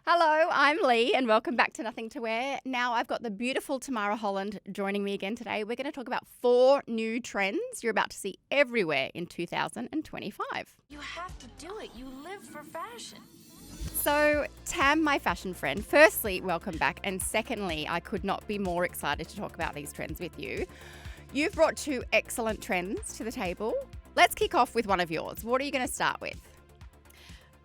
Hello, I'm Leigh and welcome back to Nothing to Wear. Now I've got the beautiful Tamara Holland joining me again today. We're going to talk about 4 new trends you're about to see everywhere in 2025. You have to do it. You live for fashion. So, Tam, my fashion friend, firstly, welcome back. And secondly, I could not be more excited to talk about these trends with you. You've brought 2 excellent trends to the table. Let's kick off with one of yours. What are you going to start with?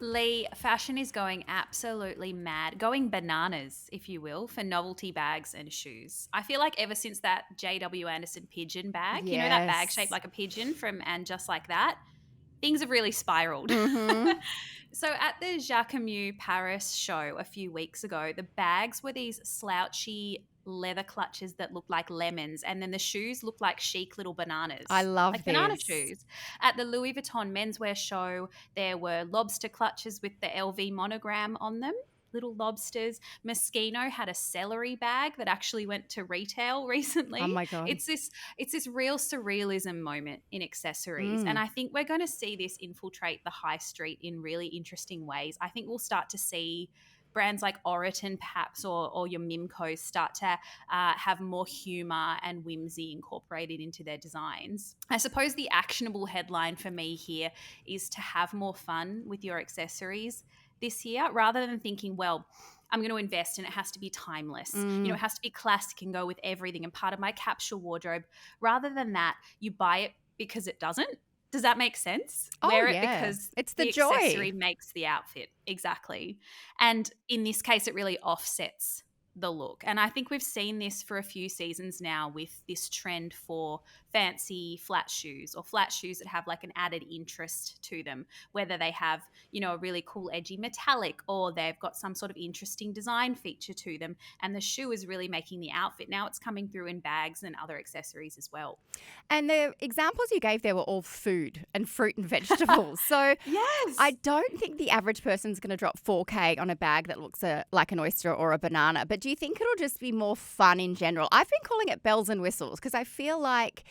Leigh, fashion is going absolutely mad, going bananas, if you will, for novelty bags and shoes. I feel like ever since that JW Anderson Pigeon bag, you know that bag shaped like a pigeon from And Just Like That, things have really spiraled. Mm-hmm. So at the Jacquemus Paris show a few weeks ago, the bags were these slouchy leather clutches that looked like lemons, and then the shoes looked like chic little bananas. I love like this. banana shoes. At the Louis Vuitton menswear show, there were lobster clutches with the LV monogram on them. Little lobsters. Moschino had a celery bag that actually went to retail recently. Oh my God. It's this real surrealism moment in accessories. And I think we're going to see this infiltrate the high street in really interesting ways. I think we'll start to see brands like Oroton perhaps or your Mimco start to have more humour and whimsy incorporated into their designs. I suppose the actionable headline for me here is to have more fun with your accessories this year, rather than thinking, well, I'm going to invest and it has to be timeless. It has to be classic and go with everything and part of my capsule wardrobe. Rather than that, you buy it because it doesn't. Does that make sense? Wear it because it's the joy. Accessory joy. makes the outfit. Exactly. And in this case, it really offsets the look. And I think we've seen this for a few seasons now with this trend for fancy flat shoes or flat shoes that have like an added interest to them, whether they have, a really cool edgy metallic or they've got some sort of interesting design feature to them. And the shoe is really making the outfit. Now it's coming through in bags and other accessories as well. And the examples you gave there were all food and fruit and vegetables. So yes, I don't think the average person's going to drop $4,000 on a bag that looks like an oyster or a banana. But do you think it'll just be more fun in general? I've been calling it bells and whistles because I feel like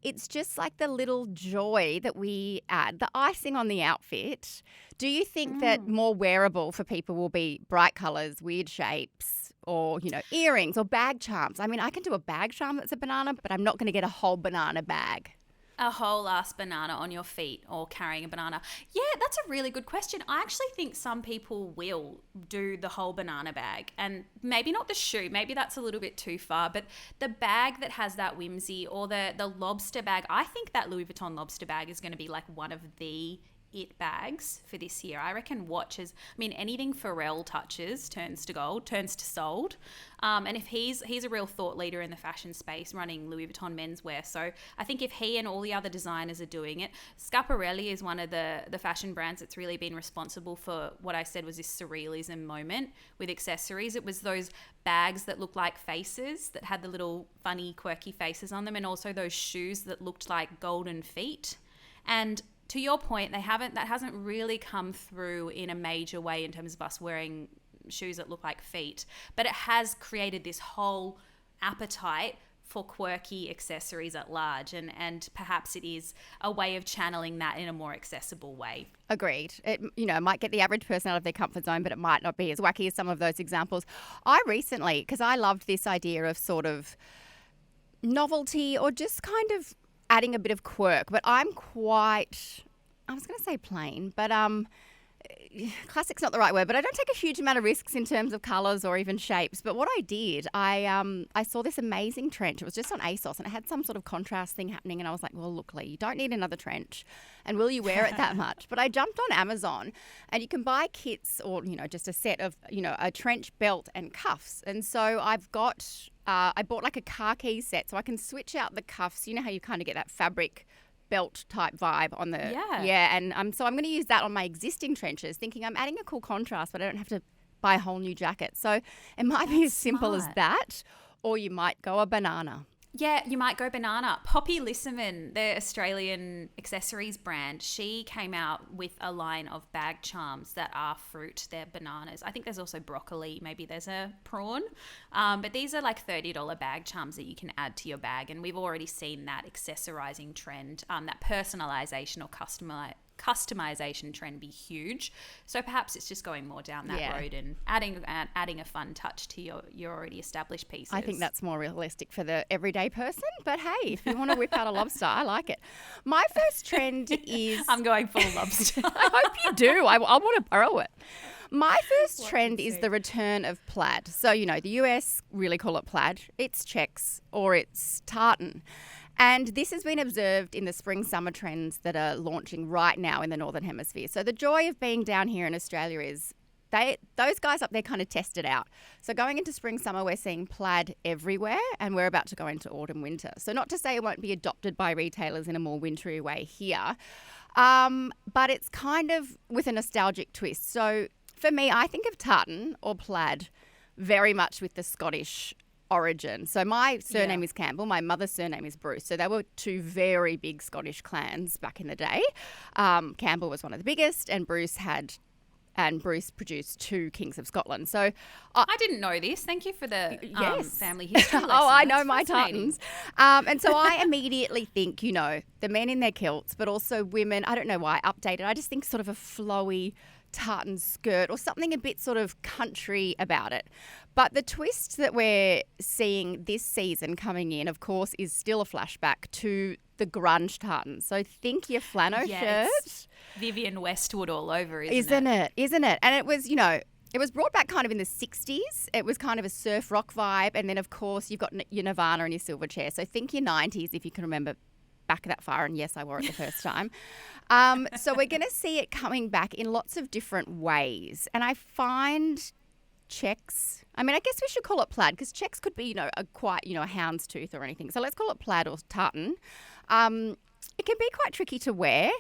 it's just like the little joy that we add, the icing on the outfit. Do you think that more wearable for people will be bright colours, weird shapes, or, earrings or bag charms? I mean, I can do a bag charm that's a banana, but I'm not going to get a whole banana bag. A whole ass banana on your feet or carrying a banana. Yeah, that's a really good question. I actually think some people will do the whole banana bag, and maybe not the shoe. Maybe that's a little bit too far, but the bag that has that whimsy or the lobster bag, I think that Louis Vuitton lobster bag is going to be like one of the it bags for this year. I reckon anything Pharrell touches turns to gold, turns to sold. And if he's a real thought leader in the fashion space running Louis Vuitton menswear. So I think if he and all the other designers are doing it, Schiaparelli is one of the fashion brands that's really been responsible for what I said was this surrealism moment with accessories. It was those bags that looked like faces, that had the little funny quirky faces on them, and also those shoes that looked like golden feet. And to your point, that hasn't really come through in a major way in terms of us wearing shoes that look like feet, but it has created this whole appetite for quirky accessories at large, and perhaps it is a way of channeling that in a more accessible way. Agreed. It might get the average person out of their comfort zone, but it might not be as wacky as some of those examples. I recently, because I loved this idea of sort of novelty or just kind of adding a bit of quirk, but I was going to say plain, but classic's not the right word, but I don't take a huge amount of risks in terms of colours or even shapes. But what I did, I saw this amazing trench. It was just on ASOS and it had some sort of contrast thing happening, and I was like, well, look, Leigh, you don't need another trench, and will you wear it that much? But I jumped on Amazon, and you can buy kits or, just a set of, a trench belt and cuffs. And so I've got I bought like a khaki set so I can switch out the cuffs. You know how you kind of get that fabric belt type vibe on the and so I'm going to use that on my existing trenches, thinking I'm adding a cool contrast, but I don't have to buy a whole new jacket. So it might be as simple as that, or you might go a banana. Yeah, you might go banana. Poppy Lissiman, the Australian accessories brand, she came out with a line of bag charms that are fruit. They're bananas. I think there's also broccoli. Maybe there's a prawn. But these are like $30 bag charms that you can add to your bag. And we've already seen that accessorizing trend, that personalization or customization trend be huge. So perhaps it's just going more down that road and adding a fun touch to your already established pieces. I think that's more realistic for the everyday person. But hey, if you want to whip out a lobster, I like it. My first trend is... I'm going full lobster. I hope you do. I want to borrow it. My first trend is the return of plaid. So, the US really call it plaid. It's checks or it's tartan. And this has been observed in the spring-summer trends that are launching right now in the Northern Hemisphere. So the joy of being down here in Australia is those guys up there kind of test it out. So going into spring-summer, we're seeing plaid everywhere, and we're about to go into autumn-winter. So not to say it won't be adopted by retailers in a more wintry way here, but it's kind of with a nostalgic twist. So for me, I think of tartan or plaid very much with the Scottish origin. So my surname is Campbell. My mother's surname is Bruce. So they were two very big Scottish clans back in the day. Campbell was one of the biggest, and Bruce produced two kings of Scotland. So I didn't know this. Thank you for the family history lesson. I know my tartans. And so I immediately think, the men in their kilts, but also women, I don't know why, updated. I just think sort of a flowy tartan skirt or something a bit sort of country about it. But the twist that we're seeing this season coming in, of course, is still a flashback to the grunge tartan. So think your flannel shirt. Vivienne Westwood all over, isn't it? Isn't it? And it was, it was brought back kind of in the 60s. It was kind of a surf rock vibe. And then, of course, you've got your Nirvana and your Silverchair. So think your 90s if you can remember back that far. And yes, I wore it the first time. So we're going to see it coming back in lots of different ways. And I find checks, I guess we should call it plaid because checks could be, a houndstooth or anything. So let's call it plaid or tartan. It can be quite tricky to wear.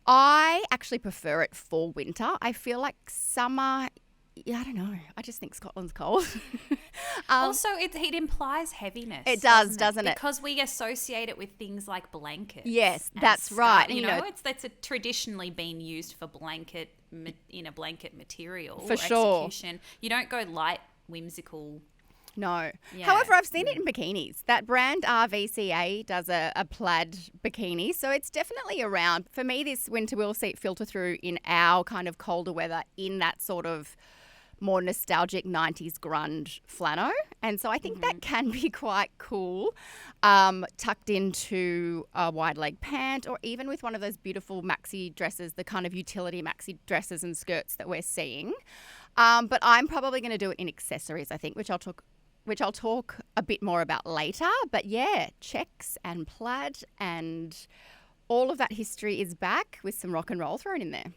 I actually prefer it for winter. I feel like summer, I don't know. I just think Scotland's cold. Also, it implies heaviness. It doesn't it? Because we associate it with things like blankets. Yes, that's right. It's traditionally been used for blanket in a blanket material for sure. Execution. You don't go light, whimsical. No. Yeah. However, I've seen it in bikinis. That brand RVCA does a plaid bikini. So it's definitely around. For me, this winter we'll see it filter through in our kind of colder weather in that sort of more nostalgic 90s grunge flannel. And so I think that can be quite cool, tucked into a wide leg pant or even with one of those beautiful maxi dresses, the kind of utility maxi dresses and skirts that we're seeing. But I'm probably going to do it in accessories, I think, which I'll talk a bit more about later. But yeah, checks and plaid and all of that history is back with some rock and roll thrown in there.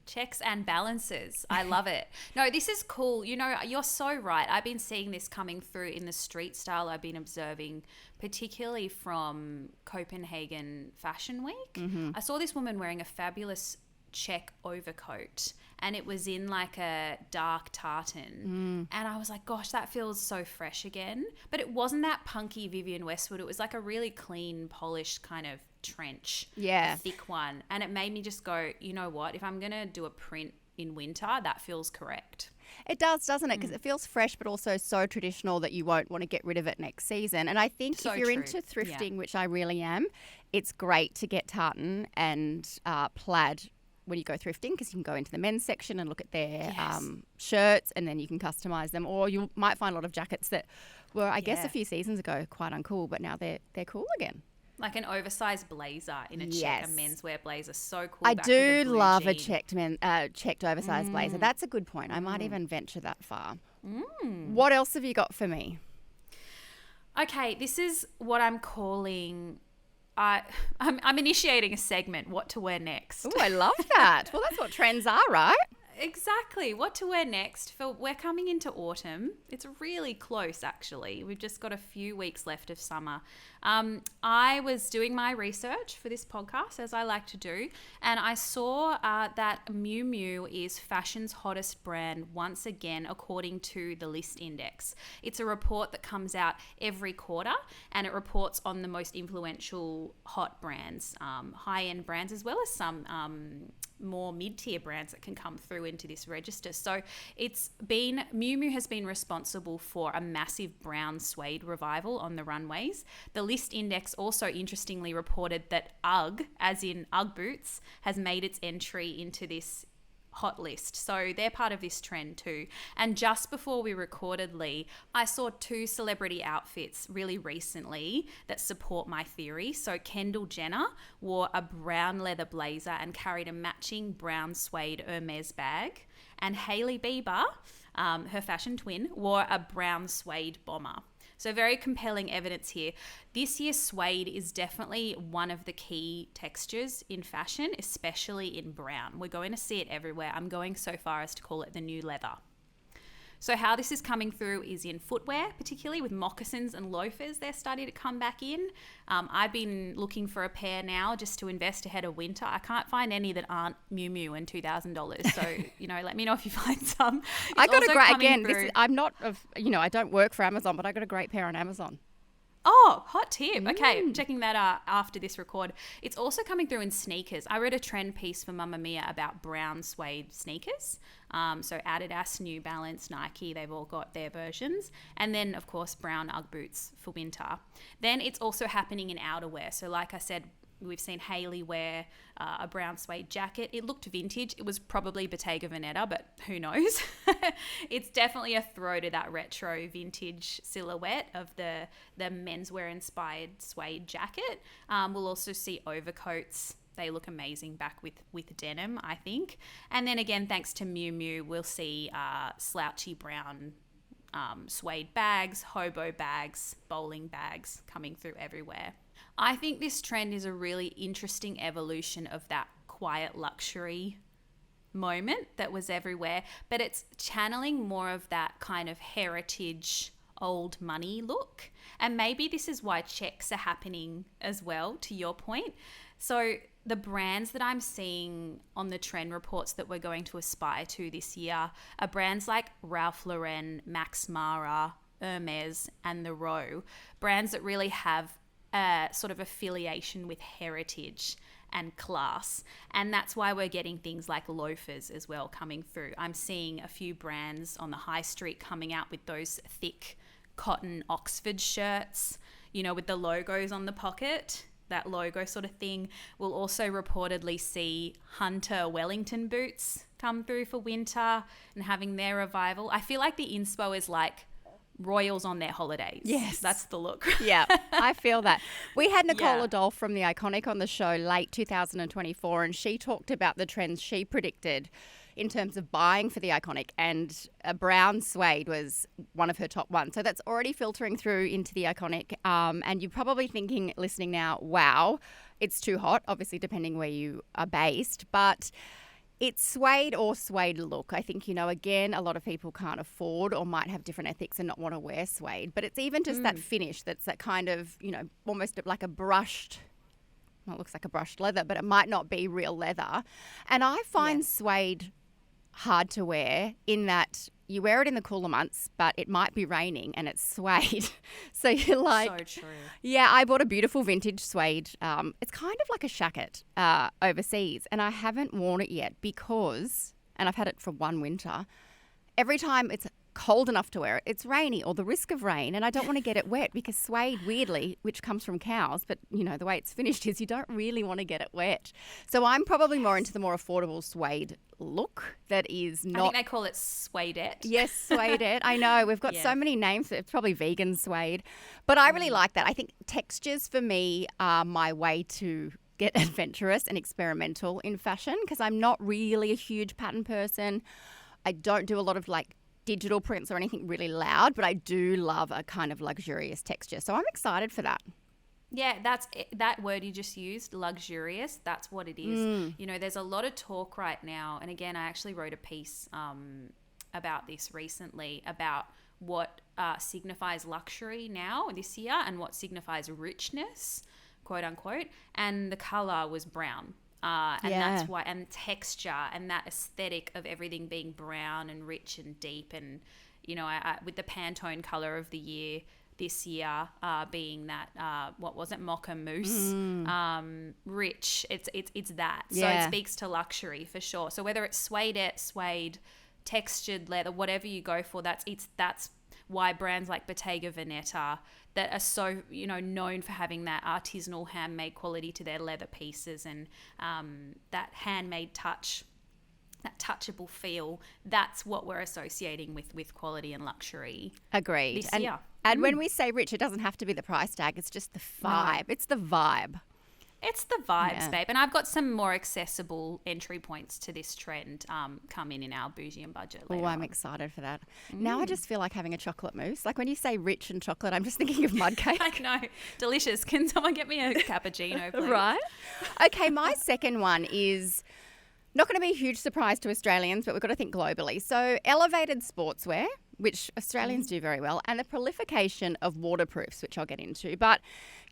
Checks and balances. I love it. No, this is cool. You're so right. I've been seeing this coming through in the street style I've been observing, particularly from Copenhagen Fashion Week. Mm-hmm. I saw this woman wearing a fabulous check overcoat and it was in like a dark tartan and I was like, gosh, that feels so fresh again. But it wasn't that punky Vivienne Westwood. It was like a really clean, polished kind of trench, a thick one, and it made me just go, you know what, if I'm gonna do a print in winter, that feels correct. It does, doesn't it? Because it feels fresh but also so traditional that you won't want to get rid of it next season. And I think if you're into thrifting, which I really am, it's great to get tartan and plaid when you go thrifting because you can go into the men's section and look at their shirts and then you can customize them, or you might find a lot of jackets that were, I guess, a few seasons ago quite uncool, but now they're cool again. Like an oversized blazer in a check, a menswear blazer. So cool. I do love a checked oversized blazer. That's a good point. I might even venture that far. What else have you got for me? Okay, this is what I'm calling... I'm initiating a segment, what to wear next. Oh, I love that. Well, that's what trends are, right? Exactly. What to wear next. We're coming into autumn. It's really close, actually. We've just got a few weeks left of summer. I was doing my research for this podcast, as I like to do, and I saw that Miu Miu is fashion's hottest brand once again, according to the List Index. It's a report that comes out every quarter, and it reports on the most influential hot brands, high-end brands, as well as some more mid-tier brands that can come through into this register. So Miu Miu has been responsible for a massive brown suede revival on the runways. The List Index also interestingly reported that UGG, as in UGG boots, has made its entry into this hot list. So they're part of this trend too. And just before we recorded, Leigh, I saw 2 celebrity outfits really recently that support my theory. So Kendall Jenner wore a brown leather blazer and carried a matching brown suede Hermes bag. And Hailey Bieber, her fashion twin, wore a brown suede bomber. So very compelling evidence here. This year's suede is definitely one of the key textures in fashion, especially in brown. We're going to see it everywhere. I'm going so far as to call it the new leather. So how this is coming through is in footwear, particularly with moccasins and loafers. They're starting to come back in. I've been looking for a pair now just to invest ahead of winter. I can't find any that aren't Miu Miu and $2,000. So, let me know if you find some. I got a great, again, I'm not, I don't work for Amazon, but I got a great pair on Amazon. Oh, hot tip. Okay, I'm checking that out after this record. It's also coming through in sneakers. I read a trend piece for Mamma Mia about brown suede sneakers. So Adidas, New Balance, Nike, they've all got their versions. And then, of course, brown UGG boots for winter. Then it's also happening in outerwear. So like I said, we've seen Hailey wear a brown suede jacket. It looked vintage. It was probably Bottega Veneta, but who knows? It's definitely a throw to that retro vintage silhouette of the menswear inspired suede jacket. We'll also see overcoats. They look amazing back with denim, I think. And then again, thanks to Miu Miu, we'll see slouchy brown suede bags, hobo bags, bowling bags coming through everywhere. I think this trend is a really interesting evolution of that quiet luxury moment that was everywhere, but it's channeling more of that kind of heritage old money look. And maybe this is why checks are happening as well, to your point. So the brands that I'm seeing on the trend reports that we're going to aspire to this year are brands like Ralph Lauren, Max Mara, Hermes, and The Row, brands that really have a sort of affiliation with heritage and class. And that's why we're getting things like loafers as well coming through. I'm seeing a few brands on the high street coming out with those thick cotton Oxford shirts, with the logos on the pocket, that logo sort of thing. We'll also reportedly see Hunter Wellington boots come through for winter and having their revival. I feel like the inspo is like royals on their holidays. Yes. That's the look. Yeah, I feel that. We had Nicole Adolph from The Iconic on the show late 2024, and she talked about the trends she predicted in terms of buying for The Iconic, and a brown suede was one of her top ones. So that's already filtering through into The Iconic. And you're probably thinking, listening now, wow, it's too hot, obviously depending where you are based. But it's suede or suede look. I think, again, a lot of people can't afford or might have different ethics and not want to wear suede. But it's even just that finish that's that kind of, almost like a brushed, well, it looks like a brushed leather, but it might not be real leather. And I find suede hard to wear in that you wear it in the cooler months, but it might be raining and it's suede. So you're like, so true. Yeah, I bought a beautiful vintage suede. It's kind of like a shacket overseas, and I haven't worn it yet because, and I've had it for one winter, every time it's cold enough to wear it, it's rainy or the risk of rain, and I don't want to get it wet because suede, weirdly, which comes from cows, but the way it's finished is you don't really want to get it wet. So I'm probably more into the more affordable suede look that is not... I think they call it suedette. Yes, suedette. I know. We've got so many names. It's probably vegan suede. But I really like that. I think textures for me are my way to get adventurous and experimental in fashion because I'm not really a huge pattern person. I don't do a lot of digital prints or anything really loud, but I do love a kind of luxurious texture. So I'm excited for that. Yeah, that's it. That word you just used, luxurious, that's what it is. There's a lot of talk right now. And again, I actually wrote a piece about this recently about what signifies luxury now this year and what signifies richness, quote unquote. And the color was brown. That's why, and texture and that aesthetic of everything being brown and rich and deep, and I with the Pantone color of the year this year being that what was it, mocha mousse, rich. It's that. So it speaks to luxury for sure. So whether it's suede, textured leather, whatever you go for, that's why brands like Bottega Veneta that are so, known for having that artisanal handmade quality to their leather pieces and that handmade touch, that touchable feel, that's what we're associating with quality and luxury. Agreed. This year. And when we say rich, it doesn't have to be the price tag. It's just the vibe. It's the vibe. It's the vibes, babe. And I've got some more accessible entry points to this trend coming in our bougie and budget later I'm excited for that. Now I just feel like having a chocolate mousse. Like when you say rich and chocolate, I'm just thinking of mud cake. I know. Delicious. Can someone get me a cappuccino, please? Right. Okay, my second one is not going to be a huge surprise to Australians, but we've got to think globally. So elevated sportswear, which Australians do very well, and the proliferation of waterproofs, which I'll get into. But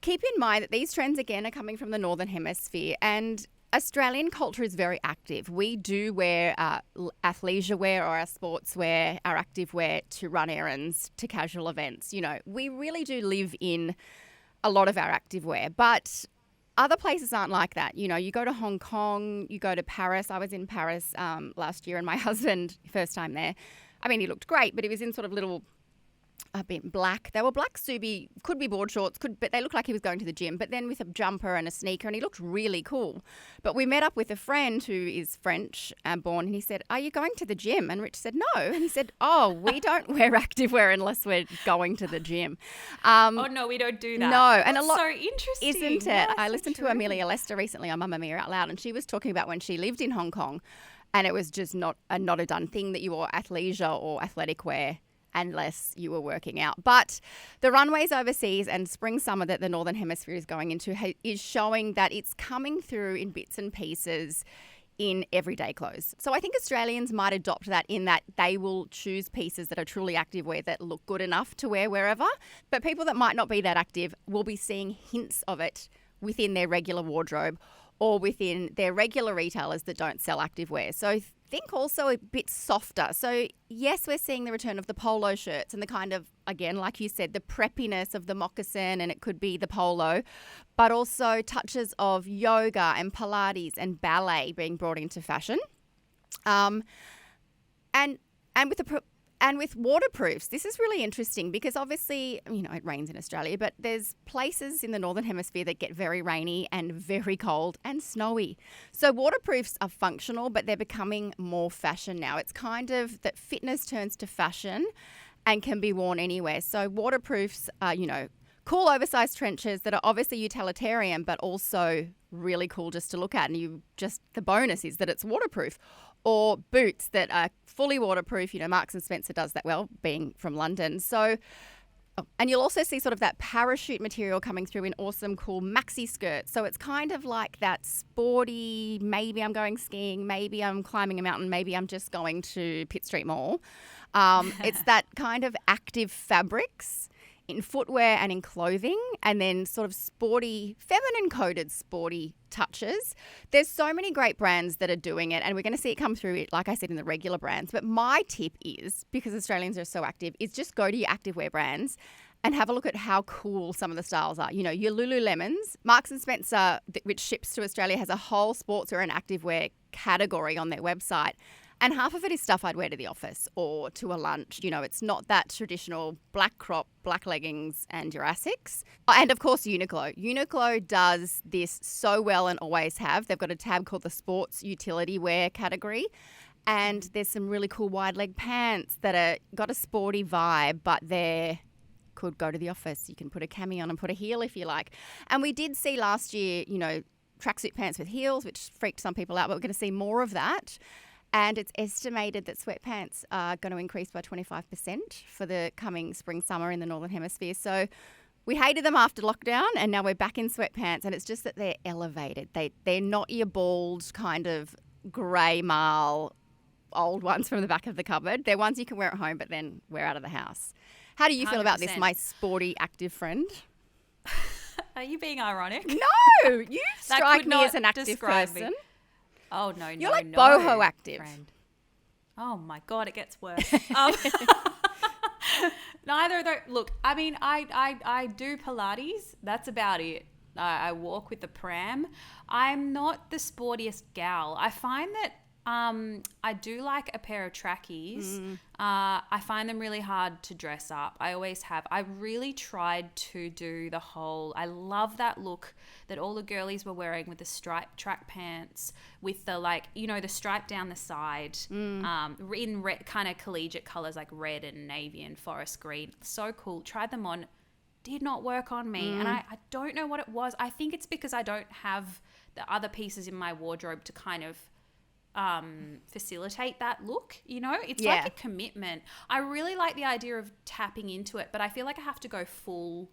keep in mind that these trends, again, are coming from the Northern Hemisphere, and Australian culture is very active. We do wear athleisure wear or our sportswear, our activewear to run errands, to casual events. We really do live in a lot of our activewear, but other places aren't like that. You go to Hong Kong, you go to Paris. I was in Paris last year, and my husband, first time there, I mean, he looked great, but he was in sort of little a bit black. They were black Subi, could be board shorts, but they looked like he was going to the gym, but then with a jumper and a sneaker, and he looked really cool. But we met up with a friend who is French born, and he said, "Are you going to the gym?" And Rich said, "No." And he said, "Oh, we don't wear activewear unless we're going to the gym." Oh, no, we don't do that. No. And That's a lot, so interesting. isn't it? Yeah, I so listened to true. Amelia Lester recently on Mamma Mia Out Loud, and she was talking about when she lived in Hong Kong, and it was just not a done thing that you wore athleisure or athletic wear unless you were working out. But the runways overseas and spring summer that the Northern Hemisphere is going into is showing that it's coming through in bits and pieces in everyday clothes. So I think Australians might adopt that in that they will choose pieces that are truly activewear that look good enough to wear wherever. But people that might not be that active will be seeing hints of it within their regular wardrobe or within their regular retailers that don't sell activewear. So think also a bit softer. So yes, we're seeing the return of the polo shirts and the kind of, again, like you said, the preppiness of the moccasin, and it could be the polo, but also touches of yoga and Pilates and ballet being brought into fashion. And with waterproofs, this is really interesting because obviously, it rains in Australia, but there's places in the Northern Hemisphere that get very rainy and very cold and snowy. So waterproofs are functional, but they're becoming more fashion now. It's kind of that fitness turns to fashion and can be worn anywhere. So waterproofs are, cool oversized trenches that are obviously utilitarian, but also really cool just to look at. And the bonus is that it's waterproof. Or boots that are fully waterproof. Marks and Spencer does that well, being from London. So, and you'll also see sort of that parachute material coming through in awesome, cool maxi skirts. So it's kind of like that sporty, maybe I'm going skiing, maybe I'm climbing a mountain, maybe I'm just going to Pitt Street Mall. It's that kind of active fabrics in footwear and in clothing, and then sort of sporty, feminine-coded sporty touches. There's so many great brands that are doing it, and we're going to see it come through, like I said, in the regular brands. But my tip is, because Australians are so active, is just go to your activewear brands and have a look at how cool some of the styles are. Your Lululemons, Marks and Spencer, which ships to Australia, has a whole sportswear and activewear category on their website. And half of it is stuff I'd wear to the office or to a lunch. It's not that traditional black crop, black leggings and Jurassics. And of course, Uniqlo. Uniqlo does this so well and always have. They've got a tab called the Sports Utility Wear category. And there's some really cool wide leg pants that are got a sporty vibe, but they could go to the office. You can put a cami on and put a heel if you like. And we did see last year, tracksuit pants with heels, which freaked some people out, but we're going to see more of that. And it's estimated that sweatpants are going to increase by 25% for the coming spring, summer in the Northern Hemisphere. So we hated them after lockdown, and now we're back in sweatpants. And it's just that they're elevated. They're not your bald kind of grey marl old ones from the back of the cupboard. They're ones you can wear at home but then wear out of the house. How do you feel about this, 100%. my sporty, active friend? Are you being ironic? No, you That strike could me not as an active describe me. person. Oh, no, You're like no, boho active. friend. Oh, my God, it gets worse. Neither of those. Look, I mean, I do Pilates. That's about it. I walk with the pram. I'm not the sportiest gal. I find that I do like a pair of trackies. I find them really hard to dress up. I always have. I really tried to do the whole, I love that look that all the girlies were wearing with the striped track pants with the the stripe down the side in kind of collegiate colors like red and navy and forest green. So cool. Tried them on. Did not work on me. And I don't know what it was. I think it's because I don't have the other pieces in my wardrobe to kind of facilitate that look, it's like a commitment. I really like the idea of tapping into it, but I feel like I have to go full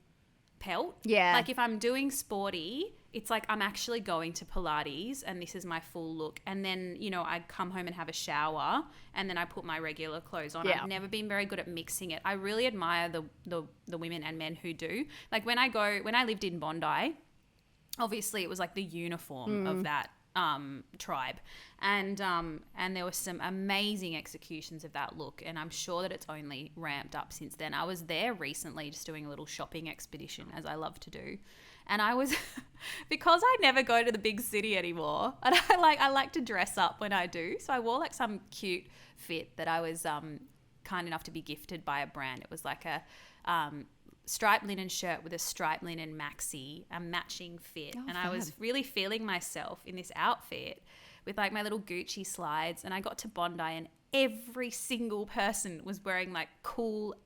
pelt. Yeah. Like if I'm doing sporty, it's like I'm actually going to Pilates and this is my full look. And then, I come home and have a shower and then I put my regular clothes on. Yeah. I've never been very good at mixing it. I really admire the women and men who do. Like when I lived in Bondi, obviously it was like the uniform of that tribe, and there were some amazing executions of that look, and I'm sure that it's only ramped up since then. I was there recently just doing a little shopping expedition, as I love to do, and I was because I never go to the big city anymore, and I like to dress up when I do, so I wore like some cute fit that I was kind enough to be gifted by a brand. It was like a striped linen shirt with a striped linen maxi, a matching fit. And I was really feeling myself in this outfit with like my little Gucci slides. And I got to Bondi and every single person was wearing like cool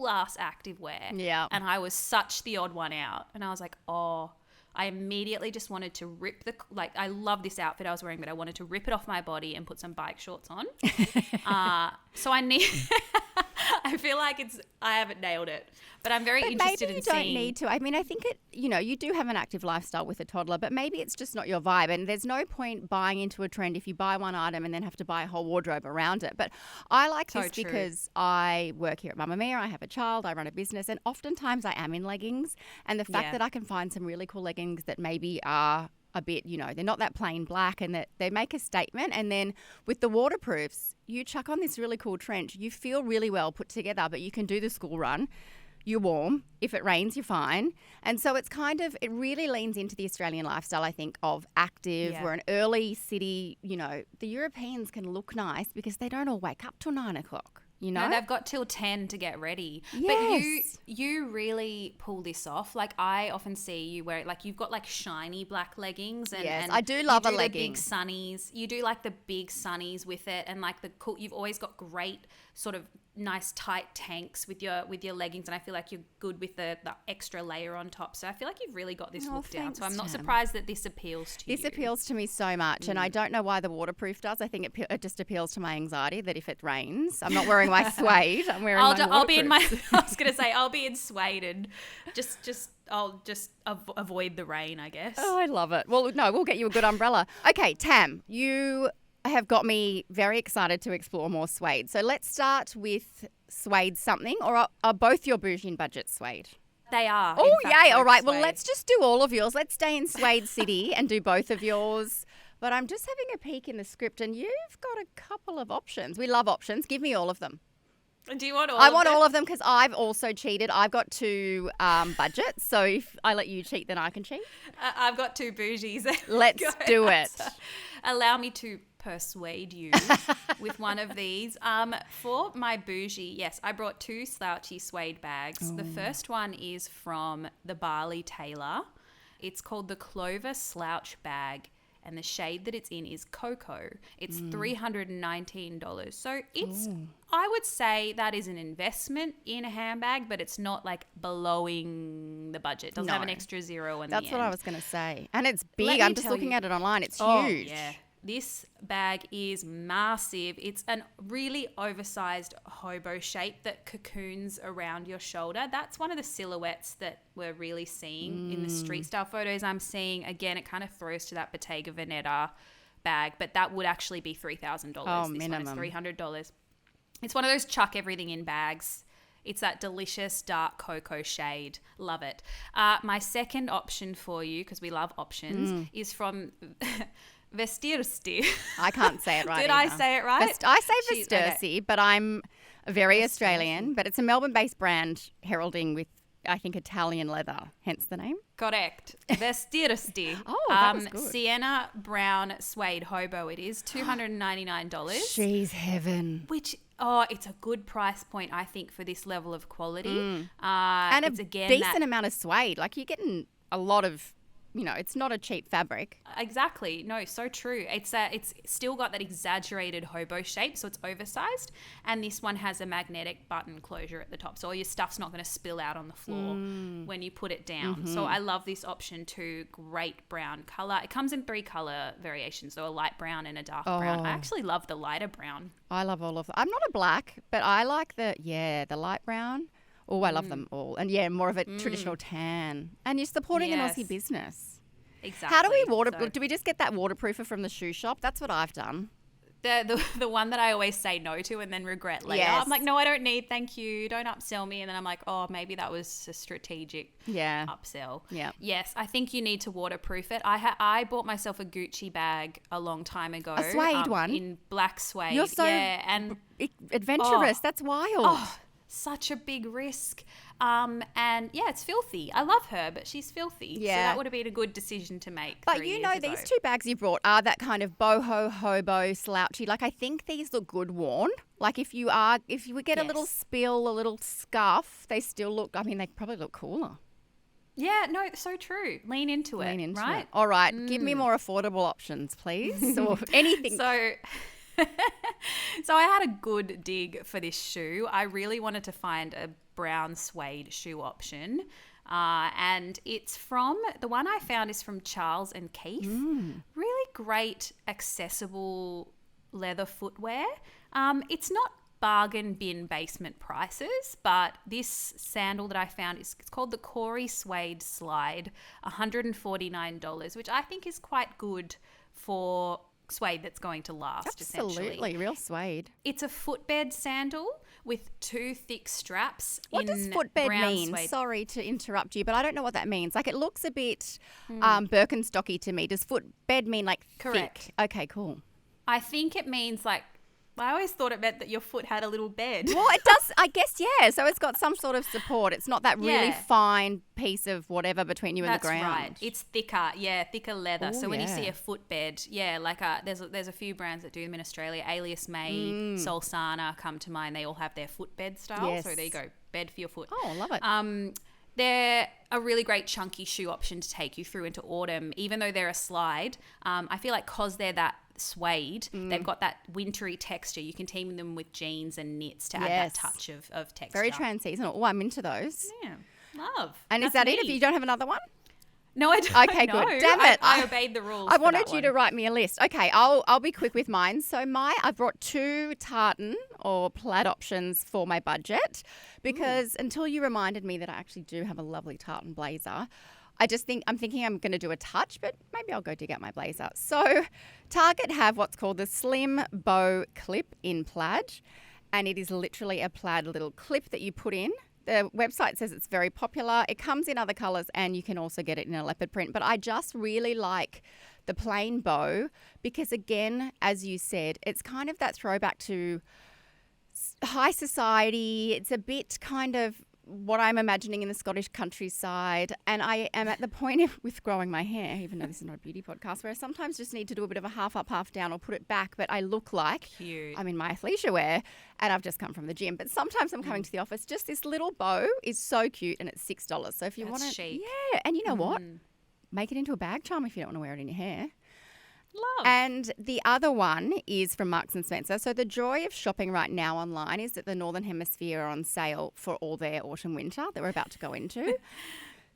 ass activewear. Yeah. And I was such the odd one out. And I was like, oh, I immediately just wanted to rip I love this outfit I was wearing, but I wanted to rip it off my body and put some bike shorts on. So I feel like I haven't nailed it, but I'm very interested in seeing. Maybe you don't need to. I mean, I think you do have an active lifestyle with a toddler, but maybe it's just not your vibe. And there's no point buying into a trend if you buy one item and then have to buy a whole wardrobe around it. But I like this because I work here at Mamma Mia. I have a child. I run a business, and oftentimes I am in leggings. And the fact that I can find some really cool leggings that maybe are a bit, they're not that plain black, and that they make a statement. And then with the waterproofs, you chuck on this really cool trench. You feel really well put together, but you can do the school run. You're warm. If it rains, you're fine. And so it really leans into the Australian lifestyle, I think, of active. Yeah. We're an early city. The Europeans can look nice because they don't all wake up till 9 o'clock. No, they've got till 10 to get ready. Yes. But you really pull this off. Like I often see you wear it, like you've got like shiny black leggings. And, yes, and I do love a legging. The big sunnies. You do like the big sunnies with it, and like the cool. You've always got great sort of nice tight tanks with your leggings, and I feel like you're good with the extra layer on top. So I feel like you've really got this look down. So I'm not surprised that this appeals to you. This appeals to me so much, and I don't know why the waterproof does. I think it just appeals to my anxiety that if it rains, I'm not wearing my suede. I'm wearing my I'll be in my. waterproofs. I was gonna say I'll be in suede and I'll just avoid the rain, I guess. Oh, I love it. Well, no, we'll get you a good umbrella. Okay, Tam, you have got me very excited to explore more suede. So let's start with suede something, or are both your Boujie and Budget suede? They are. Oh, yay. All right. Suede. Well, let's just do all of yours. Let's stay in Suede City and do both of yours. But I'm just having a peek in the script, and you've got a couple of options. We love options. Give me all of them. Do you want all I of want them? all of them because I've also cheated. I've got 2 budgets. So if I let you cheat, then I can cheat. I've got 2 bougies. Let's do it. Allow me to persuade you with one of these. For my bougie, yes, I brought 2 slouchy suede bags. The first one is from the Bali Tailor. It's called the Clover Slouch Bag, and the shade that it's in is cocoa. It's $319. So it's, I would say that is an investment in a handbag, but it's not like blowing the budget. It doesn't have an extra zero in the end. That's what I was going to say. And it's big. Let me I'm just tell looking you. at it online. It's Oh, huge. yeah. This bag is massive. It's an really oversized hobo shape that cocoons around your shoulder. That's one of the silhouettes that we're really seeing in the street style photos I'm seeing. Again, it kind of throws to that Bottega Veneta bag, but that would actually be $3,000. Oh, this minimum. one is $300. It's one of those chuck everything in bags. It's that delicious dark cocoa shade. Love it. My second option for you, because we love options, is from Vestirsi. I can't say it right. Did either. I say it right? I say She's- Vestirsi, okay. but I'm very Australian. But it's a Melbourne-based brand heralding with I think, Italian leather, hence the name. Correct. Vestirsi. Oh, that was good. Sienna brown suede hobo it is, $299. She's heaven. Which, it's a good price point, I think, for this level of quality. And it's a again decent amount of suede. Like, you're getting a lot of, it's not a cheap fabric. Exactly. No, so true. It's still got that exaggerated hobo shape, so it's oversized. And this one has a magnetic button closure at the top, so all your stuff's not going to spill out on the floor when you put it down. So I love this option too. Great brown color. It comes in 3 color variations, so a light brown and a dark brown. I actually love the lighter brown. I love all of them. I'm not a black, but I like the light brown. Oh, I love them all. And more of a traditional tan. And you're supporting an Aussie business. Exactly. How do we do we just get that waterproofer from the shoe shop? That's what I've done. The one that I always say no to and then regret later. Yes. I'm like, no, I don't need, thank you. Don't upsell me. And then I'm like, oh, maybe that was a strategic upsell. Yeah. Yes, I think you need to waterproof it. I bought myself a Gucci bag a long time ago. A suede one? In black suede. You're so adventurous. That's wild. Such a big risk. And it's filthy. I love her, but she's filthy. Yeah. So that would have been a good decision to make. But these 2 bags you brought are that kind of boho, hobo, slouchy. Like, I think these look good worn. Like, if you would get a little spill, a little scuff, they still look, they probably look cooler. Yeah, no, so true. Lean into it, right? All right. Give me more affordable options, please. Or anything. So I had a good dig for this shoe. I really wanted to find a brown suede shoe option. And it's the one I found is from Charles and Keith. Really great, accessible leather footwear. It's not bargain bin basement prices, but this sandal that I found it's called the Kori Suede Slide, $149, which I think is quite good for suede that's going to last. Absolutely, real suede. It's a footbed sandal with 2 thick straps. What does footbed mean? Suede. Sorry to interrupt you, but I don't know what that means. Like, it looks a bit Birkenstocky to me. Does footbed mean like correct? Thick? Okay, cool. I think it means like, I always thought it meant that your foot had a little bed. Well, it does, I guess, yeah. So it's got some sort of support. It's not that really fine piece of whatever between you and the ground. That's right. It's thicker leather. So when you see a footbed, there's a few brands that do them in Australia. Alias May, Solsana come to mind. They all have their footbed style. Yes. So there you go, bed for your foot. Oh, I love it. They're a really great chunky shoe option to take you through into autumn, even though they're a slide. I feel like because they're that suede, they've got that wintry texture. You can team them with jeans and knits to add that touch of texture. Very trans-seasonal. Oh, I'm into those. Yeah, love. And is that it? If you don't have another one? No, I don't. Okay, know. good. Damn it. I obeyed the rules. I wanted you to write me a list. Okay, I'll be quick with mine. So I've brought 2 tartan or plaid options for my budget because until you reminded me that I actually do have a lovely tartan blazer, I'm thinking I'm going to do a touch, but maybe I'll go dig out my blazer. So Target have what's called the Slim Bow Clip in plaid, and it is literally a plaid little clip that you put in. The website says it's very popular. It comes in other colours and you can also get it in a leopard print. But I just really like the plain bow because, again, as you said, it's kind of that throwback to high society. It's a bit kind of what I'm imagining in the Scottish countryside. And I am at the point with growing my hair, even though this is not a beauty podcast, where I sometimes just need to do a bit of a half up, half down or put it back. But I look like I'm in my athleisure wear and I've just come from the gym. But sometimes I'm coming to the office. Just this little bow is so cute and it's $6. So if you want it, yeah. And you know what? Make it into a bag charm if you don't want to wear it in your hair. Love. And the other one is from Marks & Spencer. So the joy of shopping right now online is that the Northern Hemisphere are on sale for all their autumn-winter that we're about to go into.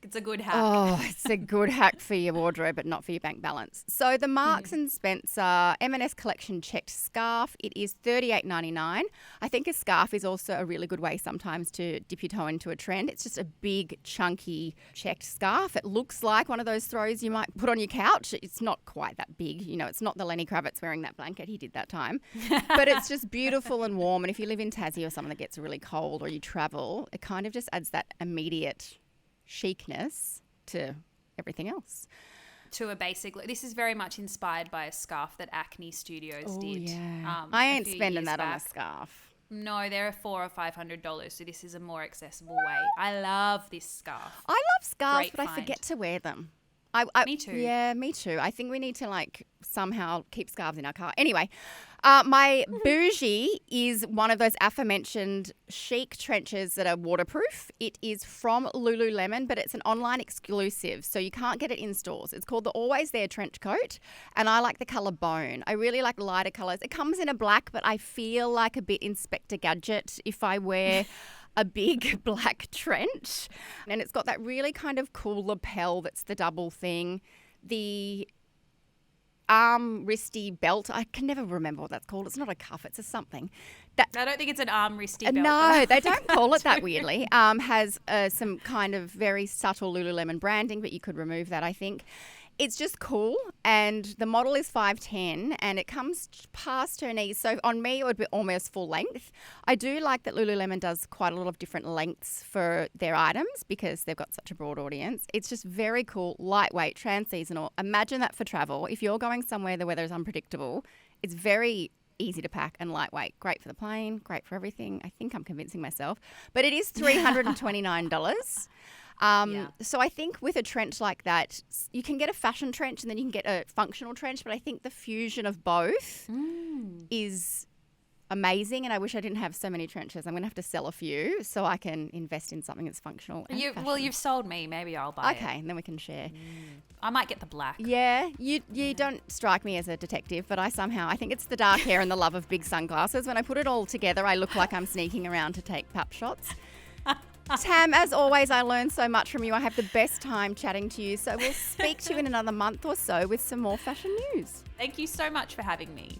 It's a good hack. Oh, it's a good hack for your wardrobe, but not for your bank balance. So the Marks & Spencer M&S Collection checked scarf, it is $38.99. I think a scarf is also a really good way sometimes to dip your toe into a trend. It's just a big, chunky checked scarf. It looks like one of those throws you might put on your couch. It's not quite that big. You know, it's not the Lenny Kravitz wearing that blanket he did that time. But it's just beautiful and warm. And if you live in Tassie or somewhere that gets really cold or you travel, it kind of just adds that immediate chicness to everything else. To a basic look. This is very much inspired by a scarf that Acne Studios did. Yeah. I ain't spending that on a scarf. No, they're $400 or $500, so this is a more accessible way. I love this scarf. I love scarves, Great but I find. forget to wear them. Me too. Yeah, me too. I think we need to like somehow keep scarves in our car. Anyway, my Boujie is one of those aforementioned chic trenches that are waterproof. It is from Lululemon, but it's an online exclusive, so you can't get it in stores. It's called the Always There trench coat, and I like the colour bone. I really like lighter colours. It comes in a black, but I feel like a bit Inspector Gadget if I wear a big black trench. And it's got that really kind of cool lapel that's the double thing. The arm wristy belt. I can never remember what that's called. It's not a cuff. It's a something. I don't think it's an arm wristy belt. No, they don't call it that weirdly. Has some kind of very subtle Lululemon branding, but you could remove that, I think. It's just cool, and the model is 5'10", and it comes past her knees. So on me, it would be almost full length. I do like that Lululemon does quite a lot of different lengths for their items because they've got such a broad audience. It's just very cool, lightweight, trans-seasonal. Imagine that for travel. If you're going somewhere the weather is unpredictable, it's very easy to pack and lightweight. Great for the plane, great for everything. I think I'm convincing myself. But it is $329. So I think with a trench like that, you can get a fashion trench and then you can get a functional trench, but I think the fusion of both is amazing, and I wish I didn't have so many trenches. I'm going to have to sell a few so I can invest in something that's functional and Well, you've sold me. Maybe I'll buy it. Okay, and then we can share. I might get the black. Yeah, you don't strike me as a detective, but I think it's the dark hair and the love of big sunglasses. When I put it all together, I look like I'm sneaking around to take pap shots. Tam, as always, I learn so much from you. I have the best time chatting to you. So we'll speak to you in another month or so with some more fashion news. Thank you so much for having me.